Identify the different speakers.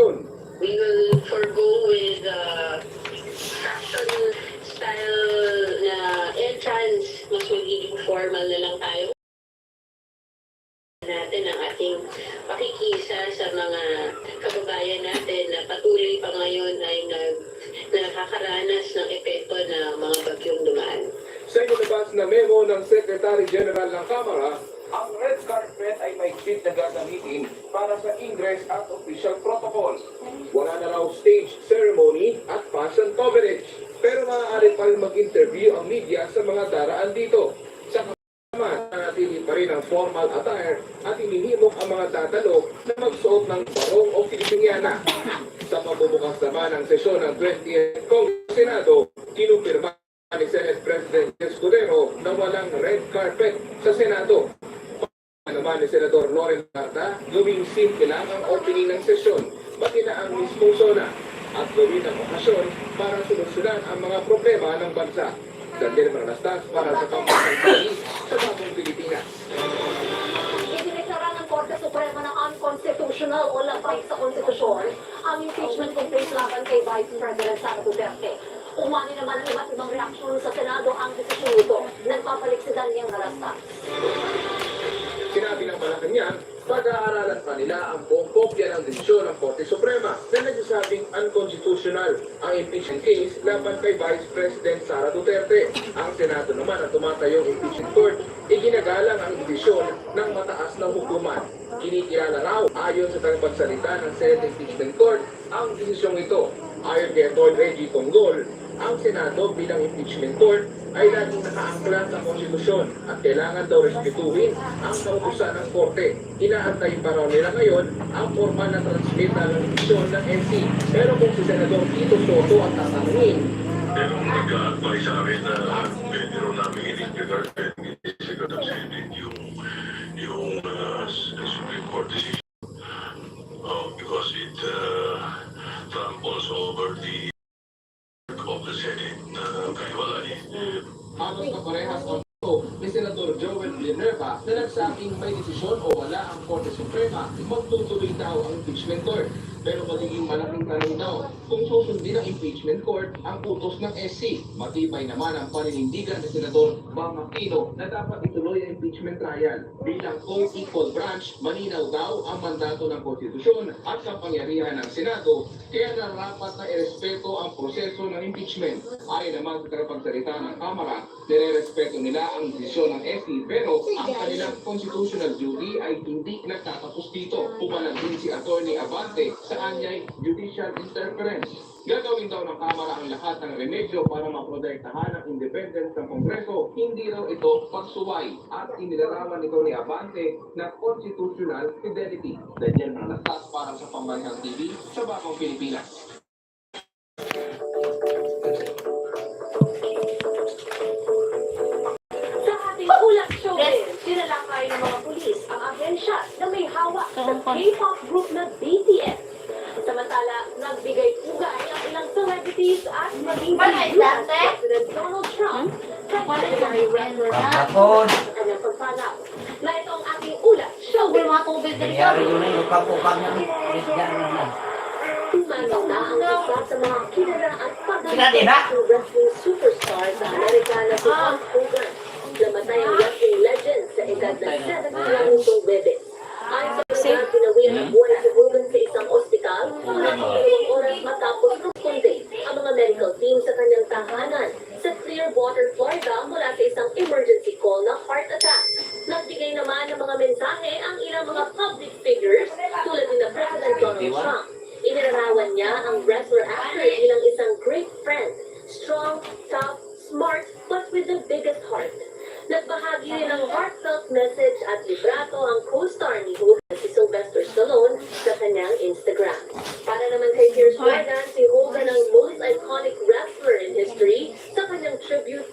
Speaker 1: ngayon.
Speaker 2: We will forgo with fashion style na entrance. Mas magiging formal na lang tayo natin ang ating pakikisa sa mga kababayan natin na patuloy pa ngayon ay nakakaranas ng epekto ng mga bagyong dumaan.
Speaker 1: Sa inilabas na memo ng Secretary General ng Kamara, ang red carpet ay may kit na gagamitin para sa ingress at official protocol. Wala na raw stage ceremony at fashion coverage. Pero maaari pa rin mag-interview ang media sa mga daraan dito. Sa kasama, nanatili pa rin ang formal attire at inihimok ang mga tatalo na magsuot ng barong o Filipiniana. Sa pagbubukas naman ng sesyon ng 20th Congress Senado, kinumpirma ni Senate President Escudero na walang red carpet sa Senado. Naman ni Senador Loren Marta, gawing simple lang ang opening ng sesyon, pati na ang mismong zona, at gawin ang okasyon para solusyonan ang mga problema ng bansa. Daniel Manastas para sa Kampasang Pili sa Bagong Pilipinas.
Speaker 3: Idineklara ng Korte Suprema na unconstitutional o labag sa konstitusyon ang impeachment complaint laban kay Vice President Sara Duterte. Umani naman ang iba't ibang reaksyon sa Senado ang desisyon nito. Nagpapalit si Daniel Manastas.
Speaker 1: Sinabi ng Malacanang, pag-aaralan pa nila ang buong kopya ng desisyon ng Korte Suprema na nagsasabing unconstitutional ang impeachment case laban kay Vice President Sara Duterte. Ang Senado naman na tumatayong impeachment court, iginagalang ang desisyon ng mataas na hukuman. Kinikilala raw ayon sa tagapagsalita ng Senate Impeachment Court ang desisyong ito. Ayon kay Atty. Reggie Tonggol, ang Senado bilang impeachment court ay laging nakaangkla sa konstitusyon at kailangan daw respetuhin ang kautusan ng korte. Inaantay pa raw nila ngayon ang formal na transmittal ng desisyon ng NC. Pero kung si Senador Tito Soto ang tatanungin,
Speaker 4: merong nag-a-advise sa amin na pwede rin namin in-regard ni Secretary Senate yung Supreme Court decision because it tramples over the of the Senate kaiwalay.
Speaker 1: halos na parehas ang ito ni Senador Joel Villanueva na nagsabing may desisyon o wala ang Korte Suprema, magtutuloy daw ang impeachment court. Pero magiging malaking tanong daw kung susundin ng impeachment court ang utos ng SC. Matibay naman ang paninindigan ni Senador Bam Aquino na dapat ituloy ang impeachment trial. Bilang co-equal branch, malinaw daw ang mandato ng konstitusyon at kapangyarihan ng Senado, kaya narapat na irespeto ang proseso ng impeachment. Ayon naman sa tagapagsalita ng Kamara, nire-respeto nila ang desisyon ng SC pero ang kanilang constitutional duty ay hindi nagtatapos dito. Pumalag din si Atty. Abante sa anyay judicial interference. Gagawin daw ng Kamara ang lahat ng remedyo para maprotektahan ang independence ng Kongreso. Hindi raw ito pagsuway at inilarawan ito ni Abante na constitutional fidelity. Daniel Manastas para sa Pambansang TV sa Bagong Pilipinas.
Speaker 3: Sa ating ulat showbiz, tinalakay ng mga pulis ang ahensya na may hawak sa K-pop group na BTS. Samantala, nagbigay pugay ang ilang celebrities at maging President Donald Trump sa legendary wrestler na kanyang pagpanaw. Na ito ang ating ulat showbiz.
Speaker 5: Nangyari yun yung kapukang ng
Speaker 3: Tumanaw na ang isa sa mga kilala at pagdating wrestling superstar sa Amerika na si Hulk Hogan. Namatay ang wrestling legend sa edad na 70 lang nitong Webes. Ayon sa mga pinawian ng buhay si Hogan sa isang ospital, mga 2 oras matapos responde ang mga medical team sa kanyang tahanan sa Clearwater, Florida mula sa isang emergency call na heart attack. Nagbigay naman ng mga mensahe ang ilang mga public figures tulad ni na President Donald Trump. Inilarawan niya ang wrestler-actor bilang isang great friend, strong, tough, smart, but with the biggest heart. Nagbahagi rin ng heartfelt message at librato ang co-star ni Hogan si Sylvester Stallone sa kanyang Instagram. Para naman kay Piers Morgan, si Hogan ang most iconic wrestler in history sa kanyang tribute